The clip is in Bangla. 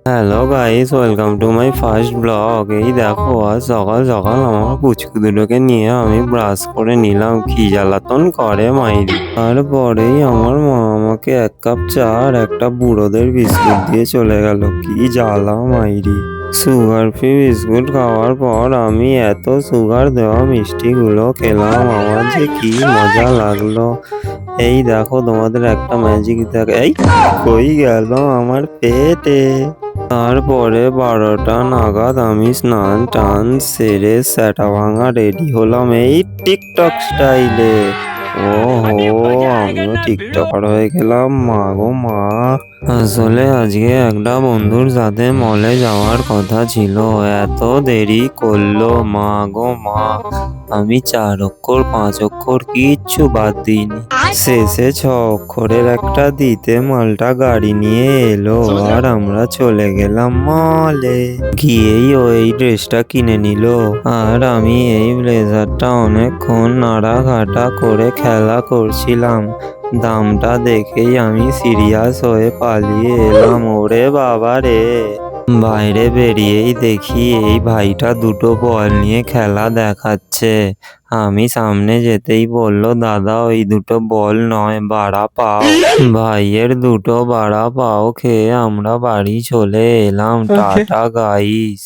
Hello guys, welcome to my first blog. এই দেখো, আজ সকাল সকাল আমার পুচকু দুটোকে নিয়ে আমি ব্রাশ করে নিলাম। কি জ্বালাতন করে মাইরি। তারপরেই আমার মা আমাকে 1 কাপ চা আর একটা বুড়োদের বিস্কুট দিয়ে চলে গেল। কি জ্বালা মাইরি। সুগার ফ্রি বিস্কুট খাওয়ার পর আমি এত সুগার দেওয়া মিষ্টিগুলো খেলাম, আমার যে কি মজা লাগলো। এই দেখো, তোমাদের একটা ম্যাজিক দেখে। এই কই গেল আমার পেটে। তারপরে 12টা নাগাদ আমি স্নান টান সেরে স্যাটা ভাঙা রেডি হলাম এই টিকটক স্টাইলে। ওহো, আমিও টিকটকার হয়ে গেলাম, মা গো মা। আসলে আজকে একটা বন্ধুর সাথে মলে যাওয়ার কথা ছিল, এত দেরি করলো, মা গো মা। আমি 4 অক্ষর 5 অক্ষর কিচ্ছু বাদ দিইনি। শেষে 6 অক্ষরের একটা দিতে মালটা গাড়ি নিয়ে এলো আর আমরা চলে গেলাম মলে। গিয়েই ও এই ড্রেসটা কিনে নিল আর আমি এই ব্লেজারটা অনেকক্ষণ নাড়াঘাটা করে খেলা করছিলাম। দামটা দেখেই আমি সিরিয়াস হয়ে পালিয়ে এলাম। ওরে বাবা রে। বাইরে বেরিয়েই দেখি এই ভাইটা দুটো বল নিয়ে খেলা দেখাচ্ছে। আমি সামনে যেতেই বলল, দাদা ওই দুটো বল নয়, বাড়া পাও। ভাইয়ের দুটো বাড়া পাও খেয়ে আমরা বাড়ি চলে এলাম। Tata guys.